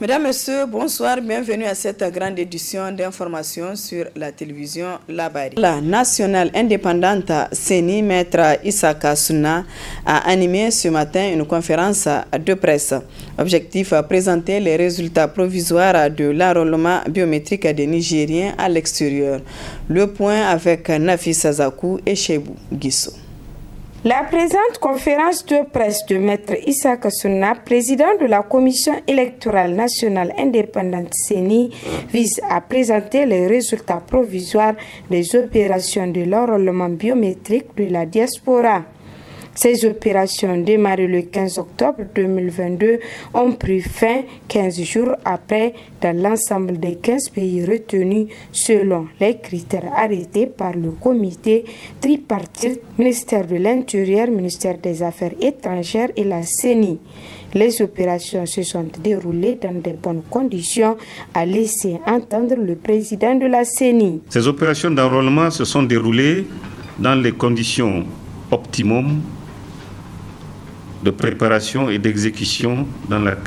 Mesdames, Messieurs, bonsoir, bienvenue à cette grande édition d'information sur la télévision Labari. La nationale indépendante CENI, Maître Issaka Sunna, a animé ce matin une conférence de presse. Objectif, présenter les résultats provisoires de l'enrôlement biométrique des Nigériens à l'extérieur. Le point avec Nafisa Zakou et Chebou Guissou. La présente conférence de presse de Maître Issaka Sunna, président de la Commission électorale nationale indépendante CENI, vise à présenter les résultats provisoires des opérations de l'enrôlement biométrique de la diaspora. Ces opérations, démarrées le 15 octobre 2022, ont pris fin 15 jours après dans l'ensemble des 15 pays retenus selon les critères arrêtés par le comité tripartite, ministère de l'Intérieur, ministère des Affaires étrangères et la CENI. Les opérations se sont déroulées dans de bonnes conditions, a laissé entendre le président de la CENI. Ces opérations d'enrôlement se sont déroulées dans les conditions optimum de préparation et d'exécution dans la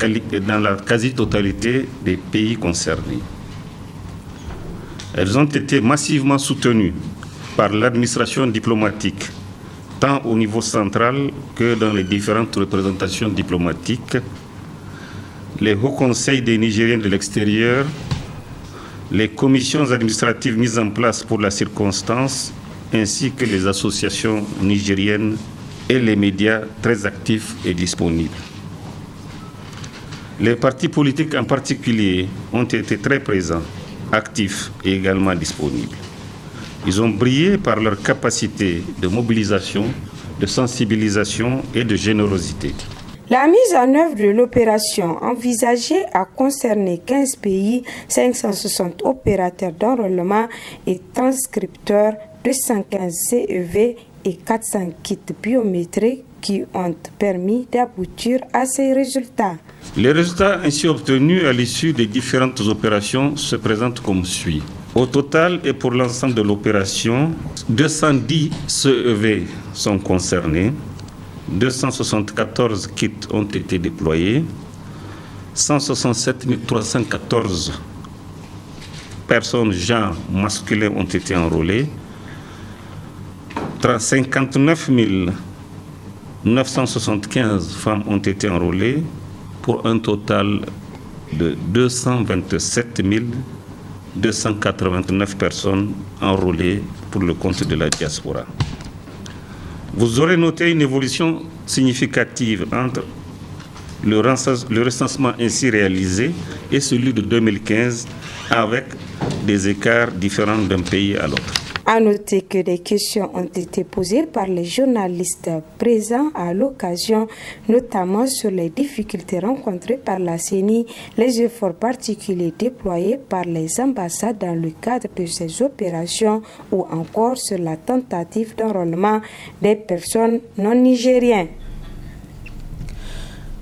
quasi-totalité des pays concernés. Elles ont été massivement soutenues par l'administration diplomatique, tant au niveau central que dans les différentes représentations diplomatiques, les hauts conseils des Nigériens de l'extérieur, les commissions administratives mises en place pour la circonstance, ainsi que les associations nigériennes et les médias très actifs et disponibles. Les partis politiques en particulier ont été très présents, actifs et également disponibles. Ils ont brillé par leur capacité de mobilisation, de sensibilisation et de générosité. La mise en œuvre de l'opération envisagée a concerné 15 pays, 560 opérateurs d'enrôlement et transcripteurs, 215 CEV et 400 kits biométriques qui ont permis d'aboutir à ces résultats. Les résultats ainsi obtenus à l'issue des différentes opérations se présentent comme suit. Au total et pour l'ensemble de l'opération, 210 CEV sont concernés, 274 kits ont été déployés, 167 314 personnes, gens masculins, ont été enrôlées, 59 975 femmes ont été enrôlées pour un total de 227 289 personnes enrôlées pour le compte de la diaspora. Vous aurez noté une évolution significative entre le recensement ainsi réalisé et celui de 2015 avec des écarts différents d'un pays à l'autre. À noter que des questions ont été posées par les journalistes présents à l'occasion, notamment sur les difficultés rencontrées par la CENI, les efforts particuliers déployés par les ambassades dans le cadre de ces opérations ou encore sur la tentative d'enrôlement des personnes non nigériennes.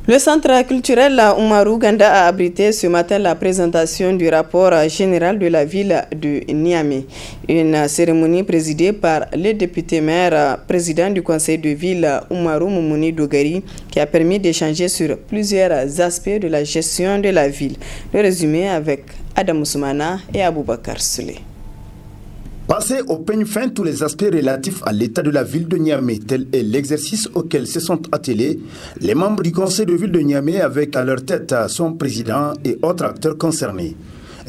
Le centre culturel Oumarou Ganda a abrité ce matin la présentation du rapport général de la ville de Niamey. Une cérémonie présidée par le député maire président du conseil de ville Oumarou Moumouni Dogari qui a permis d'échanger sur plusieurs aspects de la gestion de la ville. Le résumé avec Adam Ousmana et Aboubakar Souley. Passer au peigne fin tous les aspects relatifs à l'état de la ville de Niamey, tel est l'exercice auquel se sont attelés les membres du conseil de ville de Niamey avec à leur tête son président et autres acteurs concernés.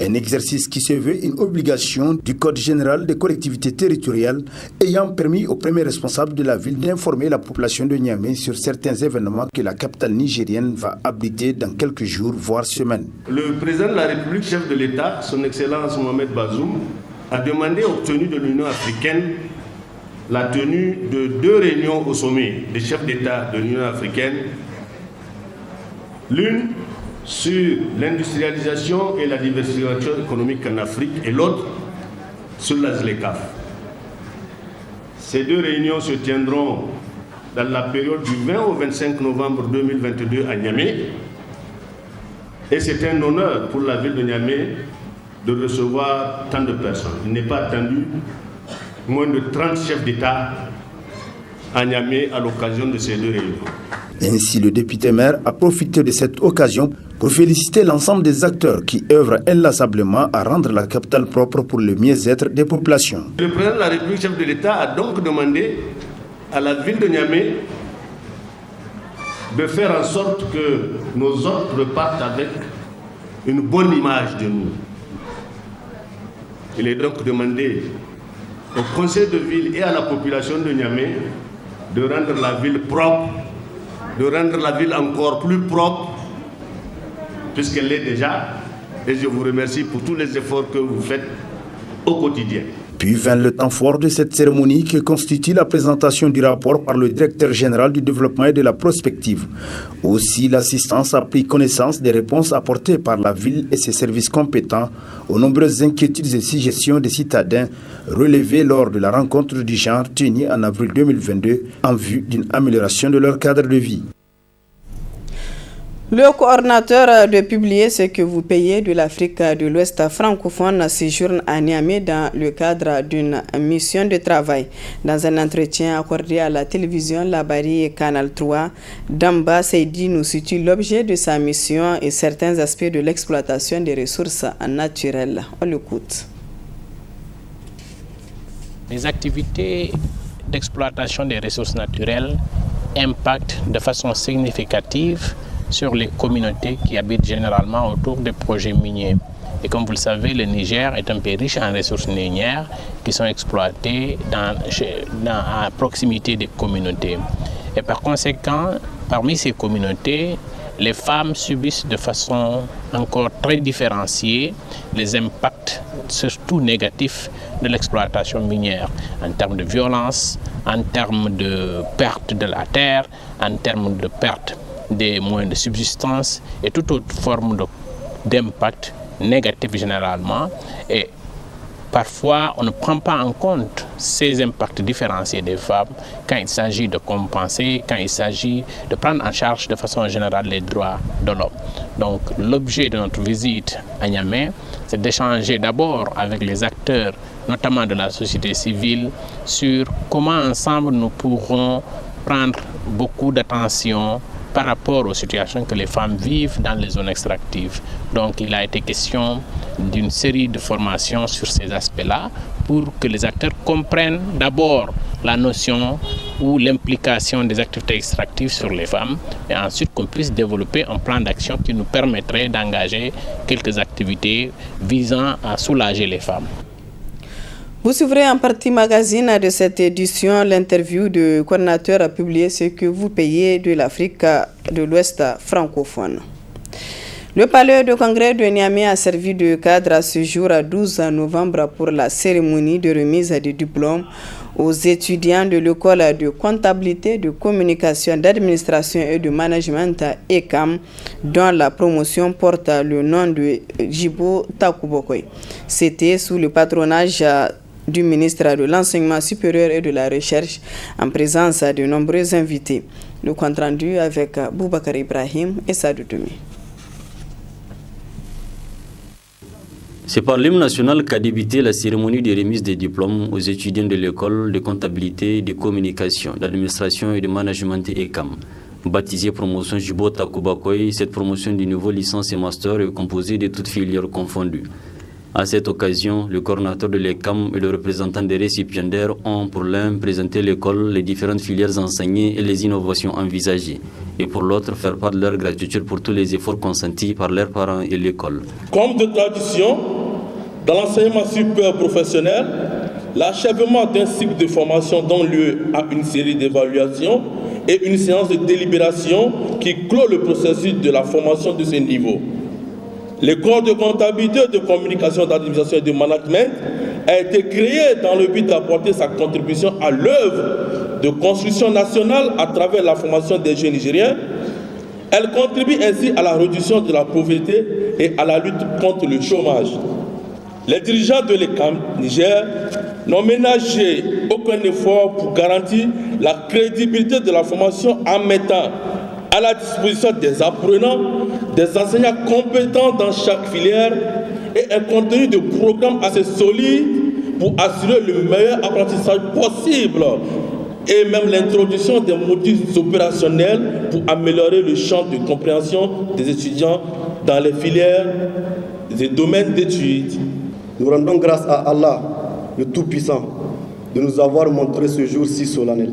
Un exercice qui se veut une obligation du Code général des collectivités territoriales ayant permis aux premiers responsables de la ville d'informer la population de Niamey sur certains événements que la capitale nigérienne va abriter dans quelques jours, voire semaines. Le président de la République, chef de l'État, son Excellence Mohamed Bazoum, a demandé, obtenu de l'Union africaine, la tenue de 2 réunions au sommet des chefs d'État de l'Union africaine, l'une sur l'industrialisation et la diversification économique en Afrique et l'autre sur la ZLECAf. Ces 2 réunions se tiendront dans la période du 20 au 25 novembre 2022 à Niamey et c'est un honneur pour la ville de Niamey de recevoir tant de personnes. Il n'est pas attendu moins de 30 chefs d'État à Niamey à l'occasion de ces 2 réunions. Ainsi, le député-maire a profité de cette occasion pour féliciter l'ensemble des acteurs qui œuvrent inlassablement à rendre la capitale propre pour le mieux-être des populations. Le président de la République, chef de l'État, a donc demandé à la ville de Niamey de faire en sorte que nos hôtes repartent avec une bonne image de nous. Il est donc demandé au conseil de ville et à la population de Niamey de rendre la ville propre, de rendre la ville encore plus propre, puisqu'elle l'est déjà. Et je vous remercie pour tous les efforts que vous faites au quotidien. Puis vint le temps fort de cette cérémonie qui constitue la présentation du rapport par le directeur général du développement et de la prospective. Aussi, l'assistance a pris connaissance des réponses apportées par la ville et ses services compétents aux nombreuses inquiétudes et suggestions des citadins relevées lors de la rencontre du genre tenue en avril 2022 en vue d'une amélioration de leur cadre de vie. Le coordinateur de publier ce que vous payez de l'Afrique de l'Ouest francophone séjourne à Niamey dans le cadre d'une mission de travail. Dans un entretien accordé à la télévision Labari et Canal 3, Damba Seydi nous situe l'objet de sa mission et certains aspects de l'exploitation des ressources naturelles. On l'écoute. Les activités d'exploitation des ressources naturelles impactent de façon significative sur les communautés qui habitent généralement autour des projets miniers. Et comme vous le savez, le Niger est un pays riche en ressources minières qui sont exploitées à proximité des communautés. Et par conséquent, parmi ces communautés, les femmes subissent de façon encore très différenciée les impacts, surtout négatifs, de l'exploitation minière, en termes de violence, en termes de perte de la terre, en termes de perte des moyens de subsistance et toute autre forme d'impact négatif généralement. Et parfois, on ne prend pas en compte ces impacts différenciés des femmes quand il s'agit de compenser, quand il s'agit de prendre en charge de façon générale les droits de l'homme. Donc, l'objet de notre visite à Niamey, c'est d'échanger d'abord avec les acteurs, notamment de la société civile, sur comment ensemble nous pourrons prendre beaucoup d'attention par rapport aux situations que les femmes vivent dans les zones extractives. Donc il a été question d'une série de formations sur ces aspects-là pour que les acteurs comprennent d'abord la notion ou l'implication des activités extractives sur les femmes et ensuite qu'on puisse développer un plan d'action qui nous permettrait d'engager quelques activités visant à soulager les femmes. Vous suivrez en partie magazine de cette édition l'interview du coordinateur publié ce que vous payez de l'Afrique de l'Ouest francophone. Le palais de congrès de Niamey a servi de cadre à ce jour à 12 novembre pour la cérémonie de remise des diplômes aux étudiants de l'école de comptabilité, de communication, d'administration et de management ECAM, dont la promotion porte le nom de Djibo Takubokoy. C'était sous le patronage du ministre de l'Enseignement supérieur et de la Recherche, en présence de nombreux invités. Le compte rendu avec Boubacar Ibrahim et Sadou Toumi. C'est par l'hymne national qu'a débuté la cérémonie de remise des diplômes aux étudiants de l'école de comptabilité, de communication, d'administration et de management ECAM. Baptisée promotion Djibo Takubokoy, cette promotion du niveau licence et master est composée de toutes filières confondues. À cette occasion, le coordinateur de l'ECAM et le représentant des récipiendaires ont pour l'un présenté l'école, les différentes filières enseignées et les innovations envisagées, et pour l'autre faire part de leur gratitude pour tous les efforts consentis par leurs parents et l'école. Comme de tradition, dans l'enseignement supérieur professionnel, l'achèvement d'un cycle de formation donne lieu à une série d'évaluations et une séance de délibération qui clôt le processus de la formation de ce niveau. L'école de comptabilité, de communication, d'administration et de management a été créée dans le but d'apporter sa contribution à l'œuvre de construction nationale à travers la formation des jeunes Nigériens. Elle contribue ainsi à la réduction de la pauvreté et à la lutte contre le chômage. Les dirigeants de l'ECAM Niger n'ont ménagé aucun effort pour garantir la crédibilité de la formation en mettant à la disposition des apprenants, des enseignants compétents dans chaque filière et un contenu de programme assez solide pour assurer le meilleur apprentissage possible et même l'introduction des modules opérationnels pour améliorer le champ de compréhension des étudiants dans les filières et domaines d'études. Nous rendons grâce à Allah, le Tout-Puissant, de nous avoir montré ce jour si solennel.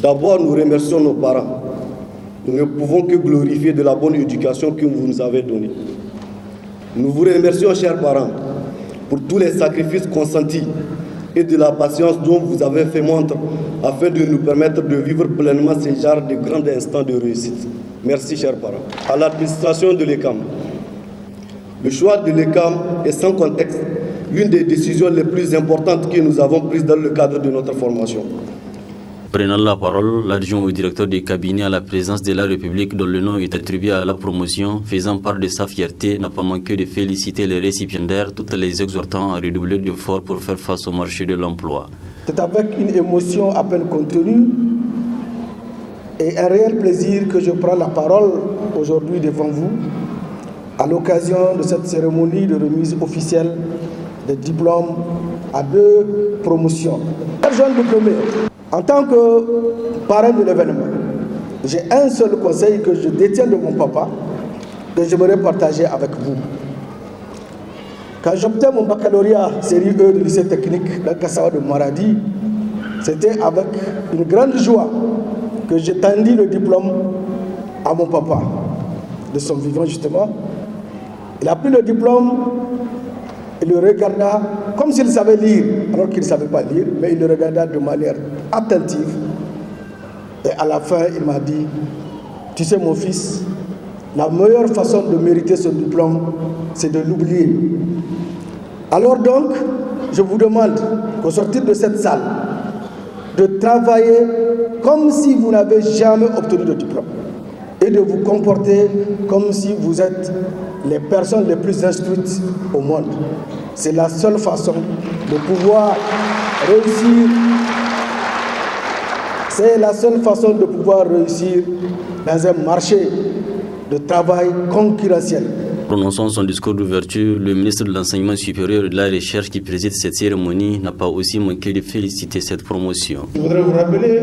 D'abord, nous remercions nos parents. Nous ne pouvons que glorifier de la bonne éducation que vous nous avez donnée. Nous vous remercions, chers parents, pour tous les sacrifices consentis et de la patience dont vous avez fait montre afin de nous permettre de vivre pleinement ces genres de grands instants de réussite. Merci, chers parents. À l'administration de l'ECAM. Le choix de l'ECAM est sans contexte l'une des décisions les plus importantes que nous avons prises dans le cadre de notre formation. Prenant la parole, l'adjoint au directeur des cabinets à la présidence de la République, dont le nom est attribué à la promotion, faisant part de sa fierté, n'a pas manqué de féliciter les récipiendaires, toutes les exhortant à redoubler d'efforts pour faire face au marché de l'emploi. C'est avec une émotion à peine contenue et un réel plaisir que je prends la parole aujourd'hui devant vous à l'occasion de cette cérémonie de remise officielle des diplômes à 2 promotions. Jeune diplômé, en tant que parrain de l'événement, j'ai un seul conseil que je détiens de mon papa que j'aimerais partager avec vous. Quand j'obtiens mon baccalauréat série E du lycée technique d'Akasawa de Maradi, c'était avec une grande joie que j'ai tendu le diplôme à mon papa, de son vivant justement. Il a pris le diplôme, il le regarda comme s'il savait lire, alors qu'il ne savait pas lire, mais il le regarda de manière attentive. Et à la fin, il m'a dit, tu sais mon fils, la meilleure façon de mériter ce diplôme, c'est de l'oublier. Alors donc, je vous demande, qu'au sortir de cette salle, de travailler comme si vous n'avez jamais obtenu de diplôme et de vous comporter comme si vous êtes les personnes les plus instruites au monde. C'est la seule façon de pouvoir réussir. C'est la seule façon de pouvoir réussir dans un marché de travail concurrentiel. Prononçant son discours d'ouverture, le ministre de l'Enseignement supérieur et de la Recherche qui préside cette cérémonie n'a pas aussi manqué de féliciter cette promotion. Je voudrais vous rappeler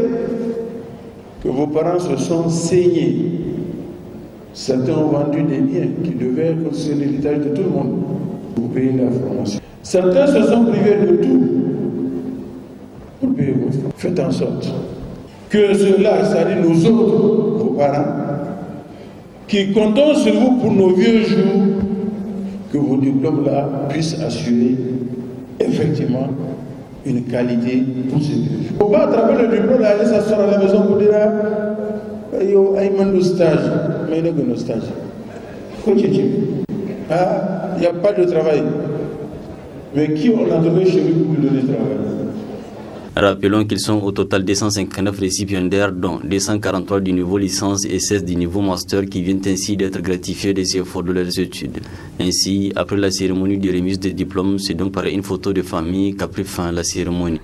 que vos parents se sont saignés. Certains ont vendu des biens qui devaient constituer l'héritage de tout le monde pour payer la formation. Certains se sont privés de tout pour payer votre formation. Faites en sorte que ceux-là, c'est-à-dire nous autres, vos parents, qui comptons sur vous pour nos vieux jours, que vos diplômes-là puissent assurer effectivement une qualité pour ces vieux jours. Il ne faut pas attraper le diplôme et aller s'asseoir à la maison pour dire il y a stage, mais il n'y a pas de stage. Il n'y a pas de travail. Mais qui on a donné chez lui pour lui donner travail? Rappelons qu'ils sont au total 259 récipiendaires, dont 243 du niveau licence et 16 du niveau master qui viennent ainsi d'être gratifiés des efforts de leurs études. Ainsi, après la cérémonie de remise des diplômes, c'est donc par une photo de famille qu'a pris fin la cérémonie.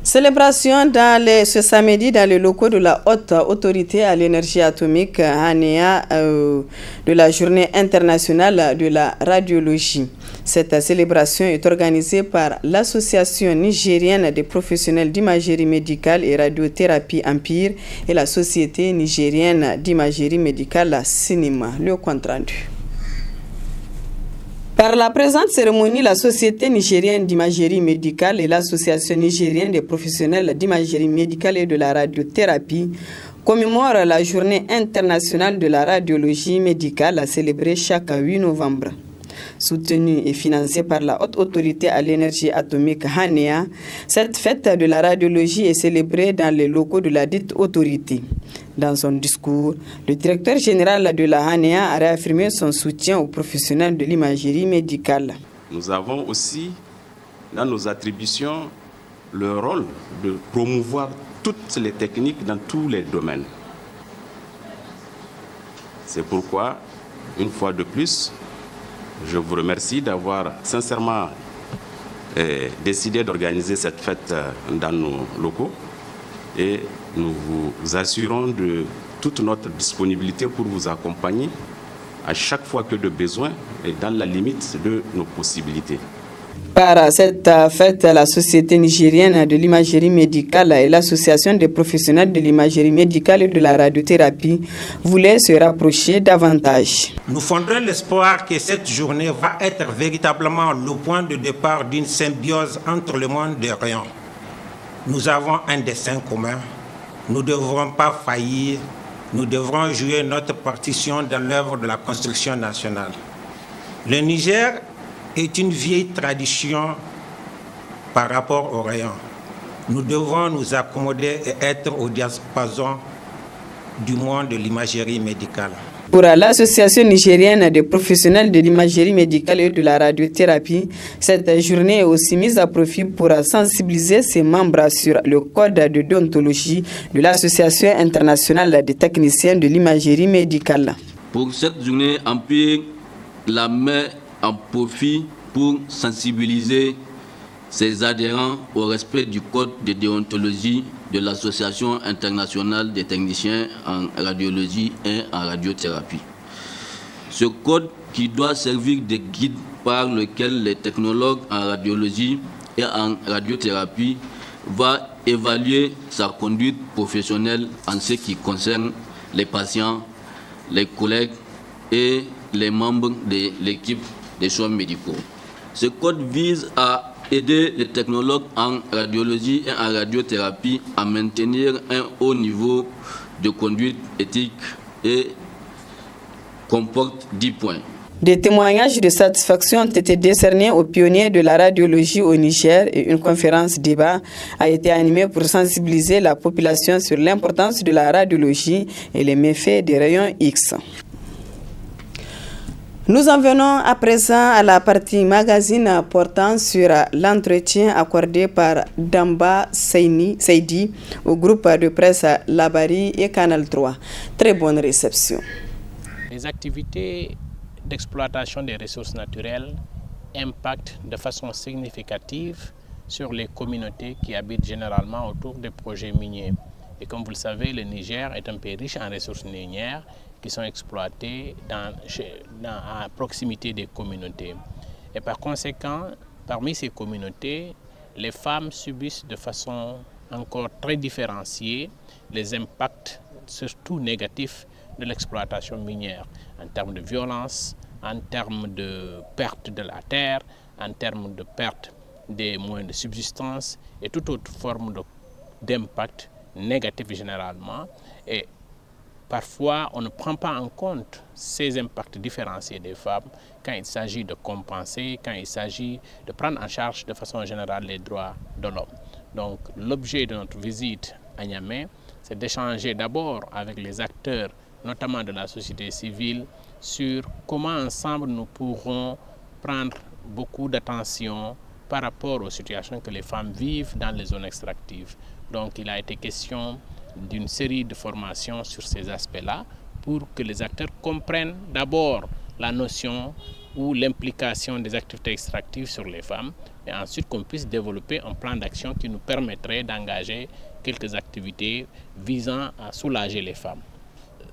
Célébration ce samedi dans les locaux de la Haute Autorité à l'énergie atomique (HANEA) de la Journée internationale de la radiologie. Cette célébration est organisée par l'Association nigérienne des professionnels d'imagerie médicale et radiothérapie Empire et la Société nigérienne d'imagerie médicale Cinema. Le compte rendu. Par la présente cérémonie, la Société nigérienne d'imagerie médicale et l'Association nigérienne des professionnels d'imagerie médicale et de la radiothérapie commémorent la Journée internationale de la radiologie médicale célébrée chaque 8 novembre. Soutenue et financée par la Haute Autorité à l'énergie atomique (HANEA), cette fête de la radiologie est célébrée dans les locaux de la dite autorité. Dans son discours, le directeur général de la HANEA a réaffirmé son soutien aux professionnels de l'imagerie médicale. Nous avons aussi, dans nos attributions, le rôle de promouvoir toutes les techniques dans tous les domaines. C'est pourquoi, une fois de plus, je vous remercie d'avoir sincèrement décidé d'organiser cette fête dans nos locaux et nous vous assurons de toute notre disponibilité pour vous accompagner à chaque fois que de besoin et dans la limite de nos possibilités. Par cette fête, la Société nigérienne de l'imagerie médicale et l'Association des professionnels de l'imagerie médicale et de la radiothérapie voulaient se rapprocher davantage. Nous fondons l'espoir que cette journée va être véritablement le point de départ d'une symbiose entre le monde des rayons. Nous avons un destin commun. Nous ne devrons pas faillir. Nous devrons jouer notre partition dans l'œuvre de la construction nationale. Le Niger est une vieille tradition par rapport aux rayons. Nous devons nous accommoder et être au diapason du monde de l'imagerie médicale. Pour l'Association nigérienne des professionnels de l'imagerie médicale et de la radiothérapie, cette journée est aussi mise à profit pour sensibiliser ses membres sur le code de déontologie de l'Association internationale des techniciens de l'imagerie médicale. Pour cette journée, Empire la met en profit pour sensibiliser ses adhérents au respect du code de déontologie de l'Association internationale des techniciens en radiologie et en radiothérapie. Ce code qui doit servir de guide par lequel les technologues en radiologie et en radiothérapie vont évaluer sa conduite professionnelle en ce qui concerne les patients, les collègues et les membres de l'équipe des soins médicaux. Ce code vise à aider les technologues en radiologie et en radiothérapie à maintenir un haut niveau de conduite éthique et comporte 10 points. Des témoignages de satisfaction ont été décernés aux pionniers de la radiologie au Niger et une conférence débat a été animée pour sensibiliser la population sur l'importance de la radiologie et les méfaits des rayons X. Nous en venons à présent à la partie magazine portant sur l'entretien accordé par Damba Seidi au groupe de presse Labari et Canal 3. Très bonne réception. Les activités d'exploitation des ressources naturelles impactent de façon significative sur les communautés qui habitent généralement autour des projets miniers. Et comme vous le savez, le Niger est un pays riche en ressources minières qui sont exploitées à proximité des communautés. Et par conséquent, parmi ces communautés, les femmes subissent de façon encore très différenciée les impacts, surtout négatifs, de l'exploitation minière, en termes de violence, en termes de perte de la terre, en termes de perte des moyens de subsistance et toute autre forme d'impact négatif généralement. Et parfois, on ne prend pas en compte ces impacts différenciés des femmes quand il s'agit de compenser, quand il s'agit de prendre en charge de façon générale les droits de l'homme. Donc, l'objet de notre visite à Niamey, c'est d'échanger d'abord avec les acteurs, notamment de la société civile, sur comment ensemble nous pourrons prendre beaucoup d'attention par rapport aux situations que les femmes vivent dans les zones extractives. Donc, il a été question d'une série de formations sur ces aspects-là pour que les acteurs comprennent d'abord la notion ou l'implication des activités extractives sur les femmes et ensuite qu'on puisse développer un plan d'action qui nous permettrait d'engager quelques activités visant à soulager les femmes.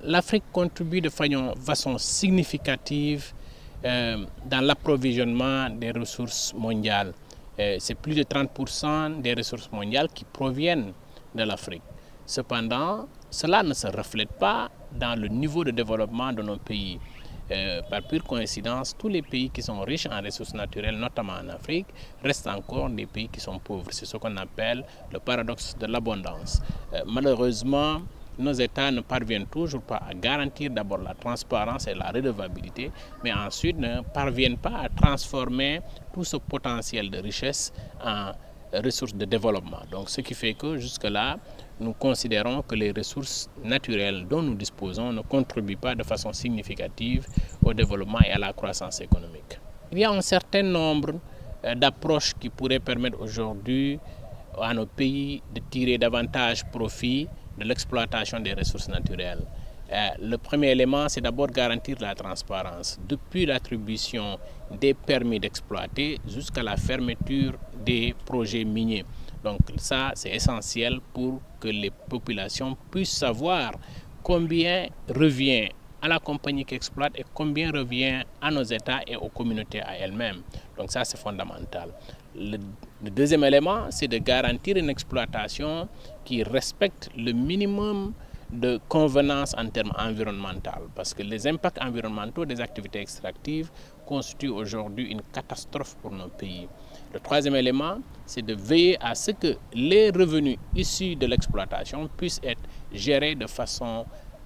L'Afrique contribue de façon significative dans l'approvisionnement des ressources mondiales. C'est plus de 30% des ressources mondiales qui proviennent de l'Afrique. Cependant, cela ne se reflète pas dans le niveau de développement de nos pays. Par pure coïncidence, tous les pays qui sont riches en ressources naturelles, notamment en Afrique, restent encore des pays qui sont pauvres. C'est ce qu'on appelle le paradoxe de l'abondance. Malheureusement, nos États ne parviennent toujours pas à garantir d'abord la transparence et la redevabilité, mais ensuite ne parviennent pas à transformer tout ce potentiel de richesse en ressources de développement. Donc, ce qui fait que jusque-là, nous considérons que les ressources naturelles dont nous disposons ne contribuent pas de façon significative au développement et à la croissance économique. Il y a un certain nombre d'approches qui pourraient permettre aujourd'hui à nos pays de tirer davantage profit de l'exploitation des ressources naturelles. Le premier élément, c'est d'abord garantir la transparence. Depuis l'attribution des permis d'exploiter jusqu'à la fermeture des projets miniers. Donc ça, c'est essentiel pour que les populations puissent savoir combien revient à la compagnie qui exploite et combien revient à nos États et aux communautés à elles-mêmes. Donc ça, c'est fondamental. Le deuxième élément, c'est de garantir une exploitation qui respecte le minimum de convenance en termes environnementaux, parce que les impacts environnementaux des activités extractives constituent aujourd'hui une catastrophe pour nos pays. Le troisième élément, c'est de veiller à ce que les revenus issus de l'exploitation puissent être gérés de façon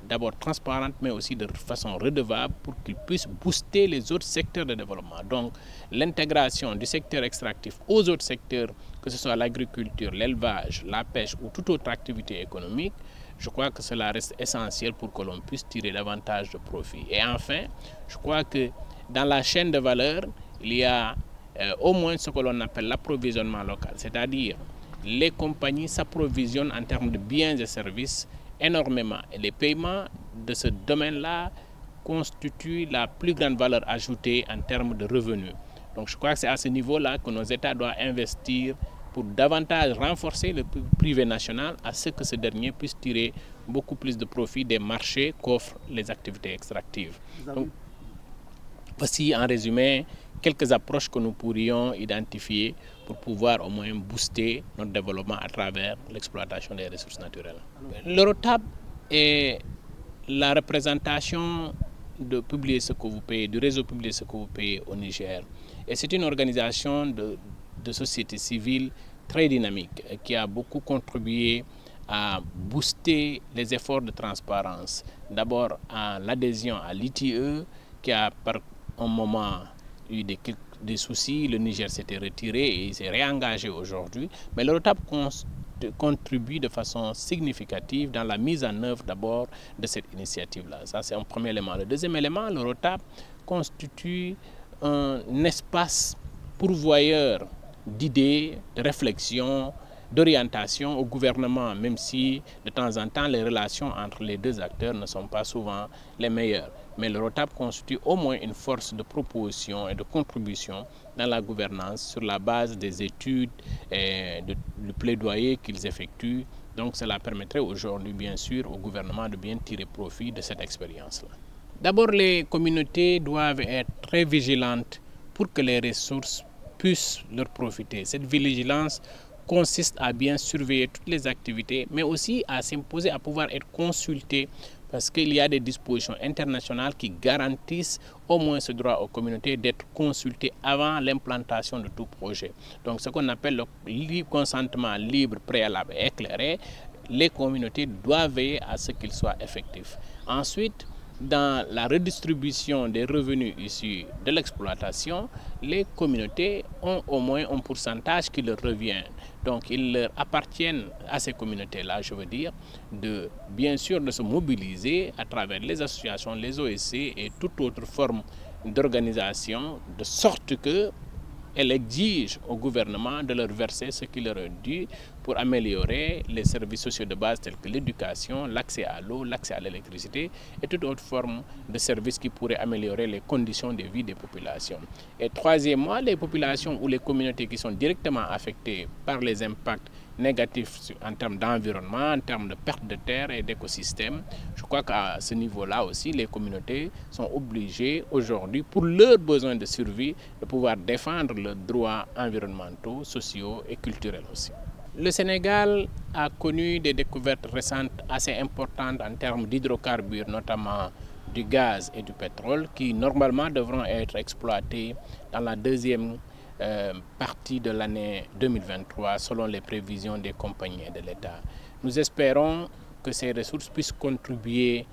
d'abord transparente, mais aussi de façon redevable pour qu'ils puissent booster les autres secteurs de développement. Donc, l'intégration du secteur extractif aux autres secteurs, que ce soit l'agriculture, l'élevage, la pêche ou toute autre activité économique, je crois que cela reste essentiel pour que l'on puisse tirer davantage de profit. Et enfin, je crois que dans la chaîne de valeur, il y a au moins ce que l'on appelle l'approvisionnement local, c'est-à-dire les compagnies s'approvisionnent en termes de biens et services énormément. Et les paiements de ce domaine-là constituent la plus grande valeur ajoutée en termes de revenus. Donc je crois que c'est à ce niveau-là que nos États doivent investir pour davantage renforcer le privé national à ce que ce dernier puisse tirer beaucoup plus de profit des marchés qu'offrent les activités extractives. Donc, voici en résumé quelques approches que nous pourrions identifier pour pouvoir au moins booster notre développement à travers l'exploitation des ressources naturelles. L'Eurotab est la représentation de Publiez ce que vous payez, du réseau Publiez ce que vous payez au Niger. Et c'est une organisation de société civile très dynamique qui a beaucoup contribué à booster les efforts de transparence. D'abord à l'adhésion à l'ITE qui a par un moment eu des soucis, le Niger s'était retiré et il s'est réengagé aujourd'hui. Mais l'Eurotab contribue de façon significative dans la mise en œuvre d'abord de cette initiative-là. Ça, c'est un premier élément. Le deuxième élément, l'Eurotab constitue un espace pourvoyeur d'idées, de réflexion, d'orientation au gouvernement, même si de temps en temps les relations entre les deux acteurs ne sont pas souvent les meilleures. Mais l'Eurotab constitue au moins une force de proposition et de contribution dans la gouvernance sur la base des études et du plaidoyer qu'ils effectuent. Donc cela permettrait aujourd'hui bien sûr au gouvernement de bien tirer profit de cette expérience-là. D'abord, les communautés doivent être très vigilantes pour que les ressources puissent leur profiter. Cette vigilance consiste à bien surveiller toutes les activités, mais aussi à s'imposer à pouvoir être consulté parce qu'il y a des dispositions internationales qui garantissent au moins ce droit aux communautés d'être consultées avant l'implantation de tout projet. Donc ce qu'on appelle le consentement libre, préalable et éclairé, les communautés doivent veiller à ce qu'il soit effectif. Ensuite, dans la redistribution des revenus issus de l'exploitation, les communautés ont au moins un pourcentage qui leur revient. Donc, il leur appartient à ces communautés-là, je veux dire, bien sûr de se mobiliser à travers les associations, les OSC et toute autre forme d'organisation, de sorte qu'elles exigent au gouvernement de leur verser ce qui leur est dû pour améliorer les services sociaux de base tels que l'éducation, l'accès à l'eau, l'accès à l'électricité et toute autre forme de services qui pourraient améliorer les conditions de vie des populations. Et troisièmement, les populations ou les communautés qui sont directement affectées par les impacts négatifs en termes d'environnement, en termes de perte de terre et d'écosystèmes. Je crois qu'à ce niveau-là aussi, les communautés sont obligées aujourd'hui, pour leurs besoins de survie, de pouvoir défendre leurs droits environnementaux, sociaux et culturels aussi. Le Sénégal a connu des découvertes récentes assez importantes en termes d'hydrocarbures, notamment du gaz et du pétrole, qui normalement devront être exploités dans la deuxième partie de l'année 2023 selon les prévisions des compagnies et de l'État. Nous espérons que ces ressources puissent contribuer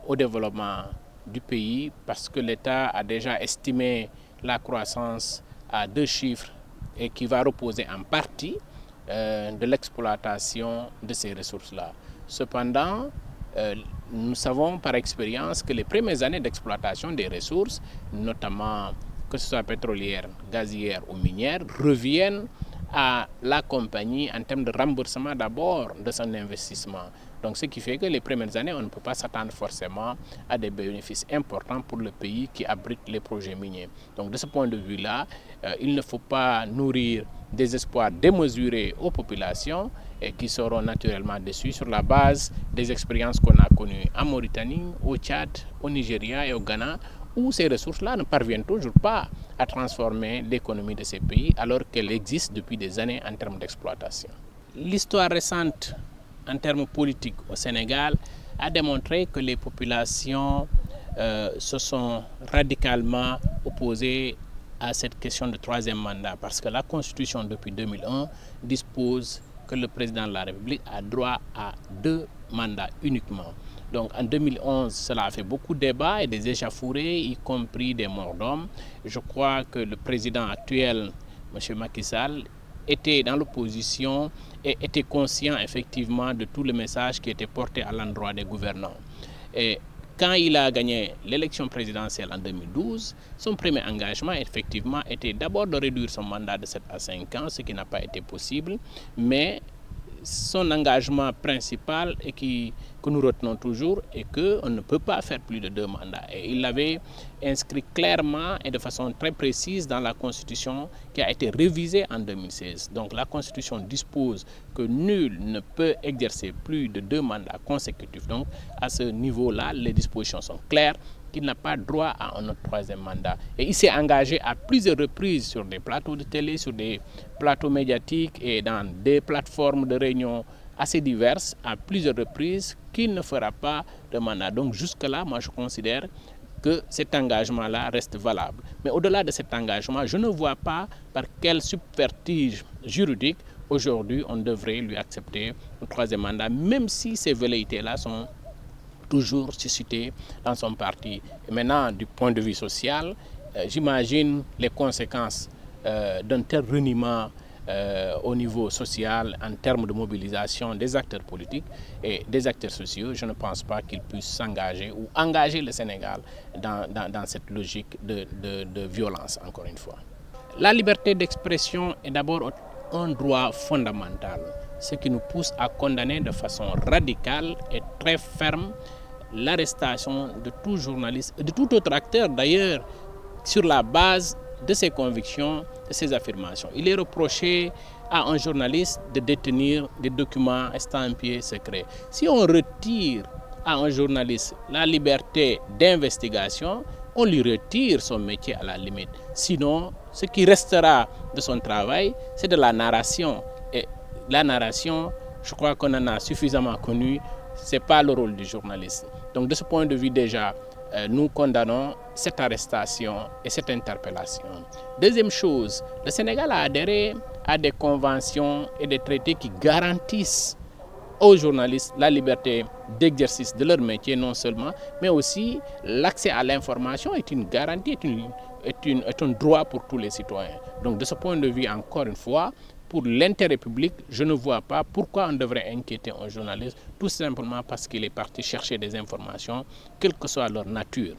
au développement du pays parce que l'État a déjà estimé la croissance à 2 chiffres et qui va reposer en partie de l'exploitation de ces ressources-là. Cependant, nous savons par expérience que les premières années d'exploitation des ressources, notamment que ce soit pétrolière, gazière ou minière, reviennent à la compagnie en termes de remboursement d'abord de son investissement. Donc ce qui fait que les premières années, on ne peut pas s'attendre forcément à des bénéfices importants pour le pays qui abrite les projets miniers. Donc de ce point de vue-là, il ne faut pas nourrir des espoirs démesurés aux populations et qui seront naturellement déçus sur la base des expériences qu'on a connues en Mauritanie, au Tchad, au Nigeria et au Ghana, où ces ressources-là ne parviennent toujours pas à transformer l'économie de ces pays alors qu'elles existent depuis des années en termes d'exploitation. L'histoire récente en termes politiques au Sénégal a démontré que les populations se sont radicalement opposées à cette question de troisième mandat parce que la Constitution depuis 2001 dispose que le président de la République a droit à 2 mandats uniquement. Donc en 2011, cela a fait beaucoup de débats et des échauffourées, y compris des morts d'hommes. Je crois que le président actuel, M. Macky Sall, était dans l'opposition et était conscient effectivement de tout le message qui était porté à l'endroit des gouvernants. Et quand il a gagné l'élection présidentielle en 2012, son premier engagement effectivement était d'abord de réduire son mandat de 7 à 5 ans, ce qui n'a pas été possible, mais son engagement principal et que nous retenons toujours est qu'on ne peut pas faire plus de 2 mandats. Et il l'avait inscrit clairement et de façon très précise dans la Constitution qui a été révisée en 2016. Donc la Constitution dispose que nul ne peut exercer plus de 2 mandats consécutifs. Donc à ce niveau-là, les dispositions sont claires, qu'il n'a pas droit à un autre 3e mandat. Et il s'est engagé à plusieurs reprises sur des plateaux de télé, sur des plateaux médiatiques et dans des plateformes de réunion assez diverses, à plusieurs reprises, qu'il ne fera pas de mandat. Donc jusque-là, moi je considère que cet engagement-là reste valable. Mais au-delà de cet engagement, je ne vois pas par quel subterfuge juridique aujourd'hui on devrait lui accepter un 3e mandat, même si ces velléités-là sont toujours suscité dans son parti. Et maintenant, du point de vue social, j'imagine les conséquences d'un tel reniement au niveau social en termes de mobilisation des acteurs politiques et des acteurs sociaux. Je ne pense pas qu'ils puissent s'engager ou engager le Sénégal dans cette logique de violence, encore une fois. La liberté d'expression est d'abord un droit fondamental, ce qui nous pousse à condamner de façon radicale et très ferme l'arrestation de tout journaliste et de tout autre acteur d'ailleurs sur la base de ses convictions, de ses affirmations. Il est reproché à un journaliste de détenir des documents estampillés secrets. Si on retire à un journaliste la liberté d'investigation, on lui retire son métier à la limite. Sinon, ce qui restera de son travail, c'est de la narration. Et la narration, je crois qu'on en a suffisamment connu, ce n'est pas le rôle du journaliste. Donc de ce point de vue déjà, nous condamnons cette arrestation et cette interpellation. Deuxième chose, le Sénégal a adhéré à des conventions et des traités qui garantissent aux journalistes la liberté d'exercice de leur métier non seulement, mais aussi l'accès à l'information est une garantie, est un droit pour tous les citoyens. Donc de ce point de vue, encore une fois, pour l'intérêt public, je ne vois pas pourquoi on devrait inquiéter un journaliste, tout simplement parce qu'il est parti chercher des informations, quelle que soit leur nature.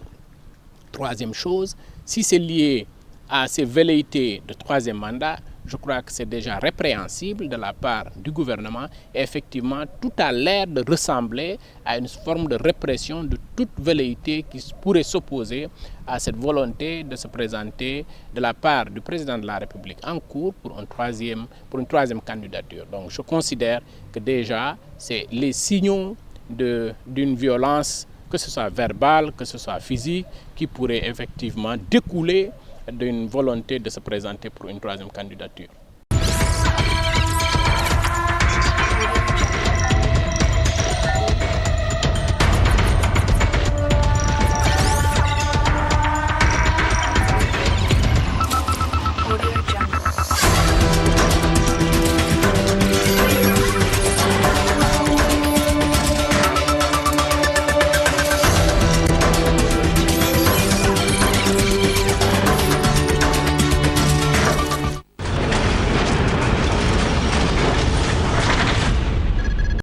Troisième chose, si c'est lié à ces velléités de 3e mandat, je crois que c'est déjà répréhensible de la part du gouvernement et effectivement tout a l'air de ressembler à une forme de répression de toute velléité qui pourrait s'opposer à cette volonté de se présenter de la part du président de la République en cours pour une troisième candidature. Donc je considère que déjà c'est les signaux d'une violence, que ce soit verbale, que ce soit physique, qui pourrait effectivement découler d'une volonté de se présenter pour une 3e candidature.